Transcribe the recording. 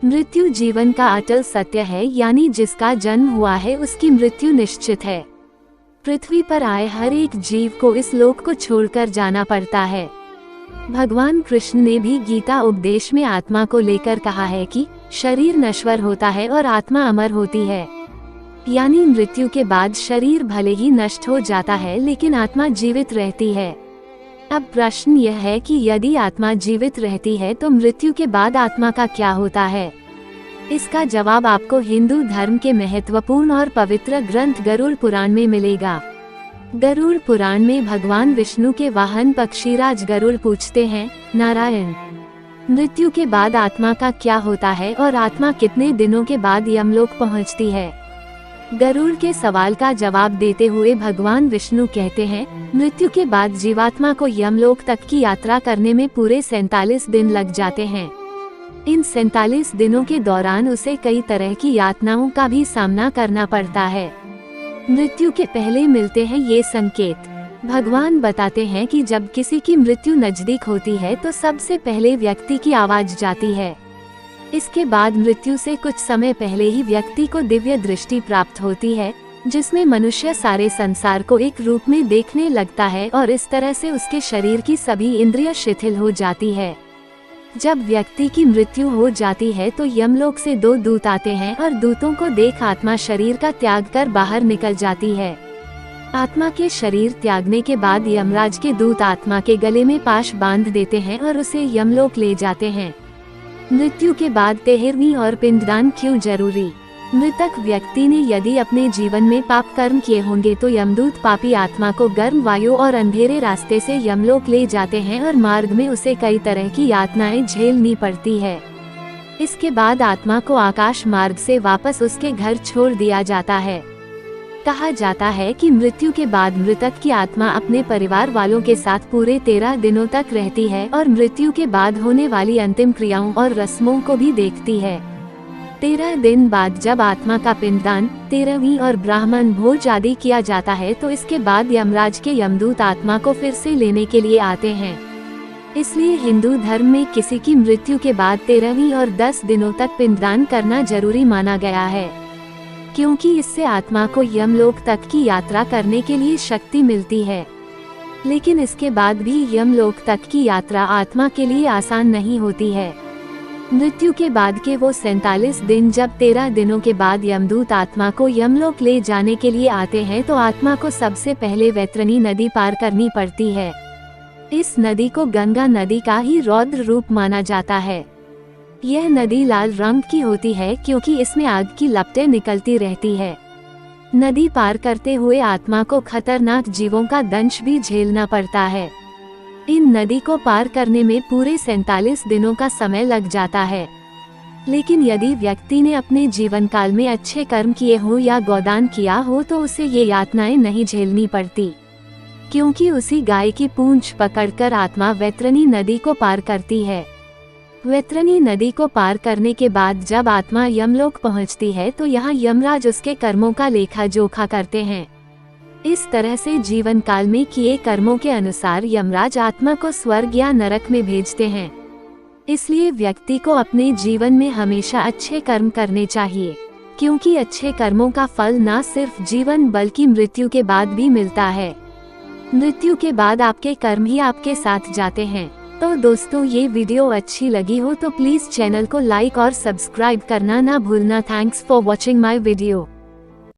मृत्यु जीवन का अटल सत्य है, यानी जिसका जन्म हुआ है उसकी मृत्यु निश्चित है। पृथ्वी पर आए हर एक जीव को इस लोक को छोड़कर जाना पड़ता है। भगवान कृष्ण ने भी गीता उपदेश में आत्मा को लेकर कहा है कि शरीर नश्वर होता है और आत्मा अमर होती है, यानी मृत्यु के बाद शरीर भले ही नष्ट हो जाता है लेकिन आत्मा जीवित रहती है। अब प्रश्न यह है कि यदि आत्मा जीवित रहती है तो मृत्यु के बाद आत्मा का क्या होता है? इसका जवाब आपको हिंदू धर्म के महत्वपूर्ण और पवित्र ग्रंथ गरुड़ पुराण में मिलेगा। गरुड़ पुराण में भगवान विष्णु के वाहन पक्षीराज गरुड़ पूछते हैं, नारायण, मृत्यु के बाद आत्मा का क्या होता है और आत्मा कितने दिनों के बाद यमलोक पहुंचती है? गरुड़ के सवाल का जवाब देते हुए भगवान विष्णु कहते हैं, मृत्यु के बाद जीवात्मा को यमलोक तक की यात्रा करने में पूरे 47 दिन लग जाते हैं। इन 47 दिनों के दौरान उसे कई तरह की यातनाओं का भी सामना करना पड़ता है। मृत्यु के पहले मिलते हैं ये संकेत। भगवान बताते हैं कि जब किसी की मृत्यु नजदीक होती है तो सबसे पहले व्यक्ति की आवाज जाती है। इसके बाद मृत्यु से कुछ समय पहले ही व्यक्ति को दिव्य दृष्टि प्राप्त होती है, जिसमें मनुष्य सारे संसार को एक रूप में देखने लगता है और इस तरह से उसके शरीर की सभी इंद्रियां शिथिल हो जाती है। जब व्यक्ति की मृत्यु हो जाती है तो यमलोक से 2 दूत आते हैं और दूतों को देख आत्मा शरीर का त्याग कर बाहर निकल जाती है। आत्मा के शरीर त्यागने के बाद यमराज के दूत आत्मा के गले में पाश बांध देते हैं और उसे यमलोक ले जाते हैं। मृत्यु के बाद 13वीं और पिंडदान क्यों जरूरी? मृतक व्यक्ति ने यदि अपने जीवन में पाप कर्म किए होंगे तो यमदूत पापी आत्मा को गर्म वायु और अंधेरे रास्ते से यमलोक ले जाते हैं और मार्ग में उसे कई तरह की यातनाएं झेलनी पड़ती है। इसके बाद आत्मा को आकाश मार्ग से वापस उसके घर छोड़ दिया जाता है। कहा जाता है कि मृत्यु के बाद मृतक की आत्मा अपने परिवार वालों के साथ पूरे 13 दिनों तक रहती है और मृत्यु के बाद होने वाली अंतिम क्रियाओं और रस्मों को भी देखती है। 13 दिन बाद जब आत्मा का पिंडदान, 13वीं और ब्राह्मण भोज आदि किया जाता है तो इसके बाद यमराज के यमदूत आत्मा को फिर से लेने के लिए आते हैं। इसलिए हिंदू धर्म में किसी की मृत्यु के बाद 13वीं और 10 दिनों तक पिंडदान करना जरूरी माना गया है, क्योंकि इससे आत्मा को यमलोक तक की यात्रा करने के लिए शक्ति मिलती है। लेकिन इसके बाद भी यमलोक तक की यात्रा आत्मा के लिए आसान नहीं होती है। मृत्यु के बाद के वो 47 दिन जब 13 दिनों के बाद यमदूत आत्मा को यमलोक ले जाने के लिए आते हैं तो आत्मा को सबसे पहले वैतरणी नदी पार करनी पड़ती है। इस नदी को गंगा नदी का ही रौद्र रूप माना जाता है। यह नदी लाल रंग की होती है क्योंकि इसमें आग की लपटें निकलती रहती है। नदी पार करते हुए आत्मा को खतरनाक जीवों का दंश भी झेलना पड़ता है। इन नदी को पार करने में पूरे 47 दिनों का समय लग जाता है। लेकिन यदि व्यक्ति ने अपने जीवन काल में अच्छे कर्म किए हो या गोदान किया हो तो उसे ये यातनाएं नहीं झेलनी पड़ती, क्योंकि उसी गाय की पूंछ पकड़कर आत्मा वैतरणी नदी को पार करती है। वैतरणी नदी को पार करने के बाद जब आत्मा यमलोक पहुंचती है तो यहाँ यमराज उसके कर्मों का लेखा जोखा करते हैं। इस तरह से जीवन काल में किए कर्मों के अनुसार यमराज आत्मा को स्वर्ग या नरक में भेजते हैं। इसलिए व्यक्ति को अपने जीवन में हमेशा अच्छे कर्म करने चाहिए, क्योंकि अच्छे कर्मों का फल न सिर्फ जीवन बल्कि मृत्यु के बाद भी मिलता है। मृत्यु के बाद आपके कर्म ही आपके साथ जाते हैं। तो दोस्तों, ये वीडियो अच्छी लगी हो तो प्लीज चैनल को लाइक और सब्सक्राइब करना ना भूलना। Thanks for watching my video.